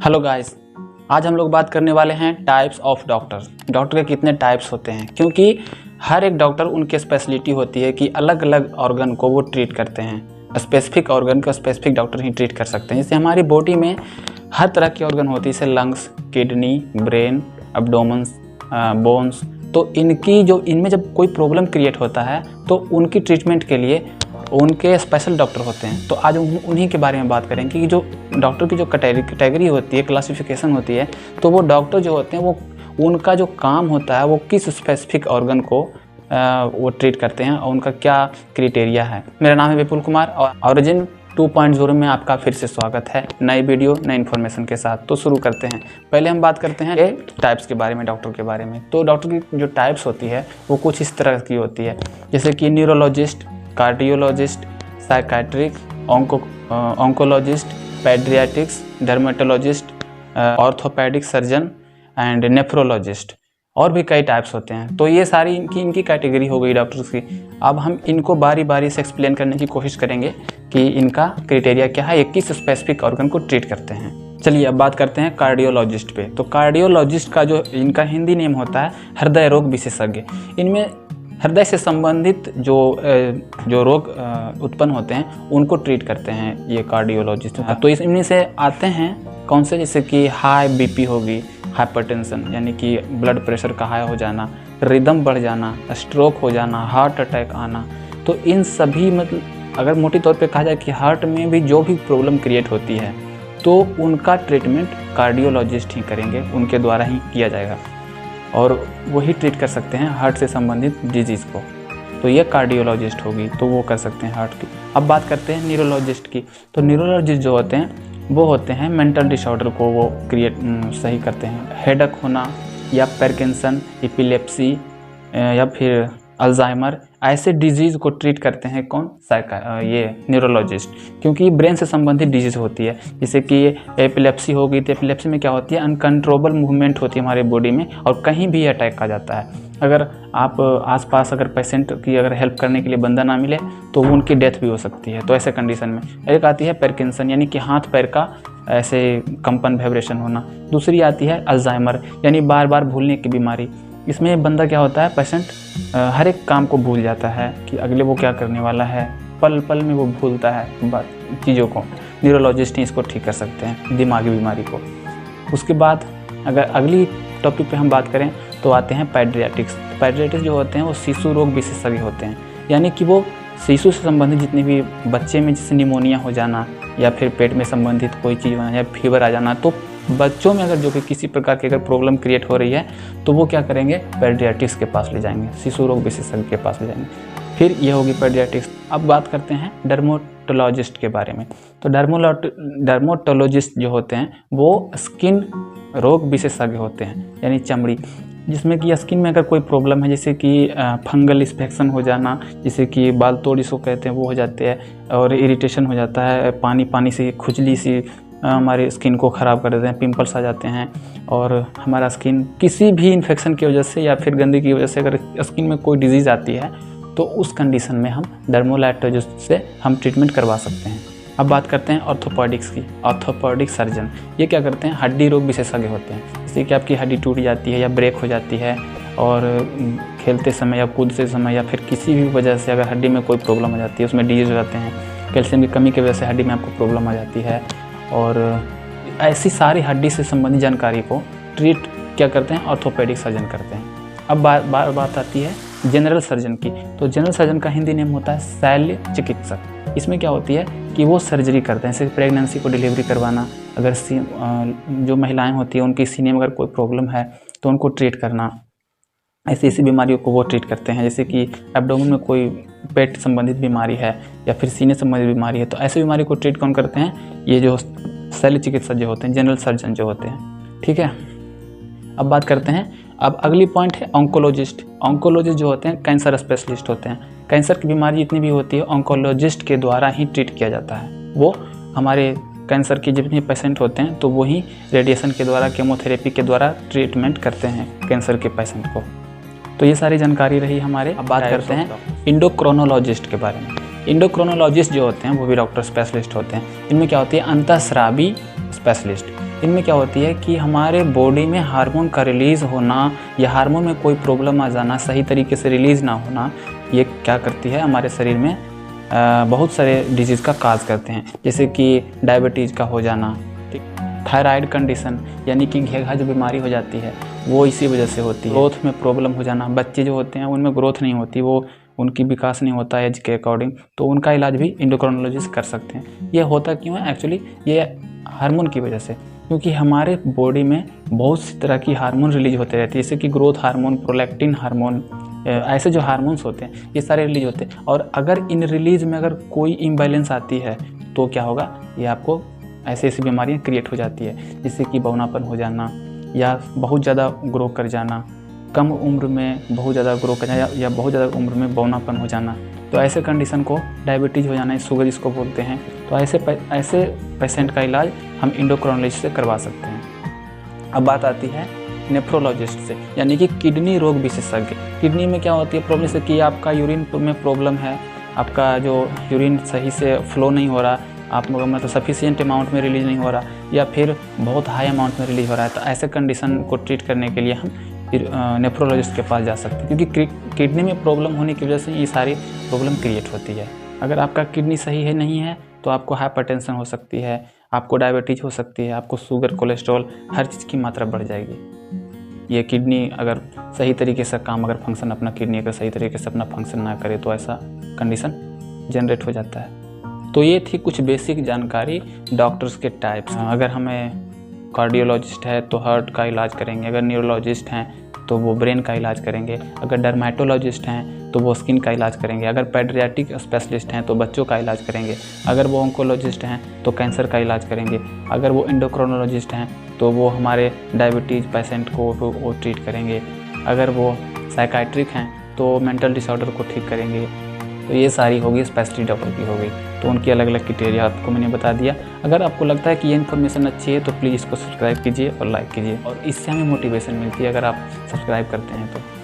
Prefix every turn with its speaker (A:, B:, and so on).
A: Hello guys, आज हम लोग बात करने वाले हैं टाइप्स ऑफ डॉक्टर। डॉक्टर के कितने टाइप्स होते हैं, क्योंकि हर एक डॉक्टर उनकी स्पेशलिटी होती है कि अलग अलग ऑर्गन को वो ट्रीट करते हैं। स्पेसिफिक ऑर्गन को स्पेसिफिक डॉक्टर ही ट्रीट कर सकते हैं। जैसे हमारी बॉडी में हर तरह की ऑर्गन होती है, जैसे लंग्स, किडनी, ब्रेन, एब्डोमेन्स, बोन्स। तो इनमें जब कोई प्रॉब्लम क्रिएट होता है तो उनकी ट्रीटमेंट के लिए उनके स्पेशल डॉक्टर होते हैं। तो आज उन्हीं के बारे में बात करेंगे कि जो डॉक्टर की जो कैटेगरी होती है, क्लासिफिकेशन होती है, तो वो डॉक्टर जो होते हैं वो उनका जो काम होता है वो किस स्पेसिफिक ऑर्गन को वो ट्रीट करते हैं और उनका क्या क्राइटेरिया है। मेरा नाम है विपुल कुमार और ऑरिजिन 2.0 में आपका फिर से स्वागत है, नई वीडियो नई इन्फॉर्मेशन के साथ। तो शुरू करते हैं। पहले हम बात करते हैं टाइप्स के बारे में, डॉक्टर के बारे में। तो डॉक्टर की जो टाइप्स होती है वो कुछ इस तरह की होती है, जैसे कि neurologist, cardiologist, psychiatric, oncologist, paediatrics, dermatologist, orthopaedic surgeon and nephrologist, और भी कई टाइप्स होते हैं। तो ये सारी इनकी कैटेगरी हो गई डॉक्टर्स की। अब हम इनको बारी बारी से एक्सप्लेन करने की कोशिश करेंगे कि इनका क्राइटेरिया क्या है, ये किस स्पेसिफिक ऑर्गन को ट्रीट करते हैं। चलिए अब बात करते हैं कार्डियोलॉजिस्ट पे। तो कार्डियोलॉजिस्ट का जो इनका हिंदी नेम होता है हृदय रोग विशेषज्ञ। इनमें हृदय से संबंधित जो रोग उत्पन्न होते हैं उनको ट्रीट करते हैं ये कार्डियोलॉजिस्ट। तो इनमें से आते हैं कौन से, जैसे कि हाई बीपी होगी, हाइपरटेंशन यानी कि ब्लड प्रेशर का हाई हो जाना, रिदम बढ़ जाना, स्ट्रोक हो जाना, हार्ट अटैक आना। तो इन सभी मतलब अगर मोटी तौर पे कहा जाए कि हार्ट में भी जो भी प्रॉब्लम क्रिएट होती है तो उनका ट्रीटमेंट कार्डियोलॉजिस्ट ही करेंगे, उनके द्वारा ही किया जाएगा और वही ट्रीट कर सकते हैं हार्ट से संबंधित डिजीज़ को। तो ये कार्डियोलॉजिस्ट होगी, तो वो कर सकते हैं हार्ट की। अब बात करते हैं न्यूरोलॉजिस्ट की। तो न्यूरोलॉजिस्ट जो होते हैं वो होते हैं मेंटल डिसऑर्डर को वो सही करते हैं। हेडेक होना या पार्किंसन, एपिलेप्सी या फिर अल्जाइमर, ऐसे डिजीज़ को ट्रीट करते हैं कौन, ये न्यूरोलॉजिस्ट, क्योंकि ब्रेन से संबंधित डिजीज़ होती है। जैसे कि एपिलेप्सी होगी तो एपिलेप्सी में क्या होती है, अनकंट्रोलेबल मूवमेंट होती है हमारे बॉडी में और कहीं भी अटैक आ जाता है। अगर आप आसपास अगर पेशेंट की अगर हेल्प करने के लिए बंदा ना मिले तो उनकी डेथ भी हो सकती है। तो ऐसे कंडीशन में एक आती है पार्किंसन यानी कि हाथ पैर का ऐसे कंपन वाइब्रेशन होना। दूसरी आती है अल्जाइमर यानी बार बार भूलने की बीमारी। इसमें बंदा क्या होता है, पेशेंट हर एक काम को भूल जाता है कि अगले वो क्या करने वाला है, पल पल में वो भूलता है चीज़ों को। न्यूरोलॉजिस्ट ही इसको ठीक कर सकते हैं, दिमागी बीमारी को। उसके बाद अगर अगली टॉपिक पे हम बात करें तो आते हैं पेडियाट्रिक्स। पेडियाट्रिक्स जो होते हैं वो शिशु रोग विशेषज्ञ होते हैं, यानी कि वो शिशु से संबंधित जितने भी बच्चे में जैसे निमोनिया हो जाना या फिर पेट में संबंधित कोई चीज़ होना या फीवर आ जाना, तो बच्चों में अगर जो कि किसी प्रकार की अगर प्रॉब्लम क्रिएट हो रही है तो वो क्या करेंगे, पेडियाट्रिक्स के पास ले जाएंगे, शिशु रोग विशेषज्ञ के पास ले जाएंगे। फिर ये होगी पेडियाट्रिक्स। अब बात करते हैं डर्मेटोलॉजिस्ट के बारे में। तो डर्मेटोलॉजिस्ट जो होते हैं वो स्किन रोग विशेषज्ञ होते हैं, यानी चमड़ी, जिसमें कि स्किन में अगर कोई प्रॉब्लम है, जैसे कि फंगल इन्फेक्शन हो जाना, जैसे कि बाल तोड़ इसको कहते हैं, वो हो जाते हैं और इरिटेशन हो जाता है, पानी से खुजली सी हमारी स्किन को ख़राब कर देते हैं, पिंपल्स आ जाते हैं और हमारा स्किन किसी भी इन्फेक्शन की वजह से या फिर गंदगी की वजह से अगर स्किन में कोई डिजीज़ आती है तो उस कंडीशन में हम डर्मेटोलॉजिस्ट से हम ट्रीटमेंट करवा सकते हैं। अब बात करते हैं ऑर्थोपेडिक्स की। ऑर्थोपेडिक सर्जन ये क्या करते हैं, हड्डी रोग विशेषज्ञ होते हैं। जैसे कि आपकी हड्डी टूट जाती है या ब्रेक हो जाती है और खेलते समय या कूदते समय या फिर किसी भी वजह से अगर हड्डी में कोई प्रॉब्लम हो जाती है, उसमें डिजीज हो जाते हैं, कैल्शियम की कमी की वजह से हड्डी में आपको प्रॉब्लम आ जाती है, और ऐसी सारी हड्डी से संबंधित जानकारी को ट्रीट क्या करते हैं, ऑर्थोपेडिक सर्जन करते हैं। अब बात आती है जनरल सर्जन की। तो जनरल सर्जन का हिंदी नेम होता है शल्य चिकित्सक। इसमें क्या होती है कि वो सर्जरी करते हैं, जैसे प्रेगनेंसी को डिलीवरी करवाना, अगर जो महिलाएं होती हैं उनकी सीने में अगर कोई प्रॉब्लम है तो उनको ट्रीट करना, ऐसी बीमारियों को वो ट्रीट करते हैं। जैसे कि एब्डोमेन में कोई पेट संबंधित बीमारी है या फिर सीने संबंधित बीमारी है, तो ऐसी बीमारी को ट्रीट कौन करते हैं, ये जो शल्य चिकित्सक जो होते हैं, जनरल सर्जन जो होते हैं। ठीक है, अब बात करते हैं, अब अगली पॉइंट है ऑन्कोलॉजिस्ट। ऑन्कोलॉजिस्ट जो होते हैं कैंसर स्पेशलिस्ट होते हैं। कैंसर की बीमारी जितनी भी होती है ऑन्कोलॉजिस्ट के द्वारा ही ट्रीट किया जाता है। वो हमारे कैंसर के जितने पेशेंट होते हैं तो वही रेडिएशन के द्वारा, केमोथेरेपी के द्वारा ट्रीटमेंट करते हैं कैंसर के पेशेंट को। तो ये सारी जानकारी रही हमारे। अब बात करते हैं इंडोक्रोनोलॉजिस्ट के बारे में। इंडोक्रोनोलॉजिस्ट जो होते हैं वो भी डॉक्टर स्पेशलिस्ट होते हैं। इनमें क्या होती है, अंतःस्रावी स्पेशलिस्ट। इनमें क्या होती है कि हमारे बॉडी में हार्मोन का रिलीज़ होना या हार्मोन में कोई प्रॉब्लम आ जाना, सही तरीके से रिलीज़ ना होना, ये क्या करती है हमारे शरीर में बहुत सारे डिजीज़ का काज करते हैं, जैसे कि डायबिटीज़ का हो जाना, थायराइड कंडीशन यानी कि घेघा जो बीमारी हो जाती है वो इसी वजह से होती है। ग्रोथ में प्रॉब्लम हो जाना, बच्चे जो होते हैं उनमें ग्रोथ नहीं होती, वो उनकी विकास नहीं होता एज के अकॉर्डिंग, तो उनका इलाज भी एंडोक्राइनोलॉजिस्ट कर सकते हैं। ये होता क्यों है? एक्चुअली ये हार्मोन की वजह से, क्योंकि हमारे बॉडी में बहुत सी तरह की हार्मोन रिलीज होते रहती है, जैसे कि ग्रोथ हार्मोन, प्रोलैक्टिन हार्मोन, ऐसे जो हार्मोन्स होते हैं ये सारे रिलीज होते हैं। और अगर इन रिलीज में अगर कोई इम्बैलेंस आती है तो क्या होगा, ये आपको ऐसी ऐसी बीमारियाँ क्रिएट हो जाती है, जिससे कि बौनापन हो जाना या बहुत ज़्यादा ग्रो कर जाना, कम उम्र में बहुत ज़्यादा ग्रो कर जाना या बहुत ज़्यादा उम्र में बौनापन हो जाना। तो ऐसे कंडीशन को डायबिटीज़ हो जाना, शुगर जिसको बोलते हैं, तो ऐसे पेशेंट का इलाज हम एंडोक्राइनोलॉजिस्ट से करवा सकते हैं। अब बात आती है नेफ्रोलॉजिस्ट से, यानी कि किडनी रोग विशेषज्ञ। किडनी में क्या होती है प्रॉब्लम, जैसे कि आपका यूरिन में प्रॉब्लम है, आपका जो यूरिन सही से फ्लो नहीं हो रहा, आप मतलब सफिशिएंट अमाउंट में रिलीज नहीं हो रहा या फिर बहुत हाई अमाउंट में रिलीज हो रहा है, तो ऐसे कंडीशन को ट्रीट करने के लिए हम नेफ्रोलॉजिस्ट के पास जा सकते हैं, क्योंकि किडनी में प्रॉब्लम होने की वजह से ये सारी प्रॉब्लम क्रिएट होती है। अगर आपका किडनी सही है नहीं है तो आपको हाइपरटेंशन हो सकती है, आपको डायबिटीज़ हो सकती है, आपको शुगर, कोलेस्ट्रॉल, हर चीज़ की मात्रा बढ़ जाएगी। ये किडनी अगर सही तरीके से काम, अगर फंक्शन अपना किडनी अगर सही तरीके से अपना फंक्शन ना करे तो ऐसा कंडीशन जनरेट हो जाता है। तो ये थी कुछ बेसिक जानकारी डॉक्टर्स के टाइप्स। अगर हमें कार्डियोलॉजिस्ट है तो हार्ट का इलाज करेंगे, अगर न्यूरोलॉजिस्ट हैं तो वो ब्रेन का इलाज करेंगे, अगर डर्मेटोलॉजिस्ट हैं तो वो स्किन का इलाज करेंगे, अगर पेडियाट्रिक स्पेशलिस्ट हैं तो बच्चों का इलाज करेंगे, अगर वो ऑन्कोलॉजिस्ट हैं तो कैंसर का इलाज करेंगे, अगर वो एंडोक्राइनोलॉजिस्ट हैं तो वो हमारे डायबिटीज़ पेशेंट को वो ट्रीट करेंगे, अगर वो साइकाइट्रिक हैं तो मेंटल डिसऑर्डर को ठीक करेंगे। तो ये सारी होगी स्पेशलिस्ट डॉक्टर की हो गई, तो उनकी अलग अलग क्राइटेरिया आपको मैंने बता दिया। अगर आपको लगता है कि ये इन्फॉर्मेशन अच्छी है तो प्लीज़ इसको सब्सक्राइब कीजिए और लाइक कीजिए, और इससे हमें मोटिवेशन मिलती है अगर आप सब्सक्राइब करते हैं तो।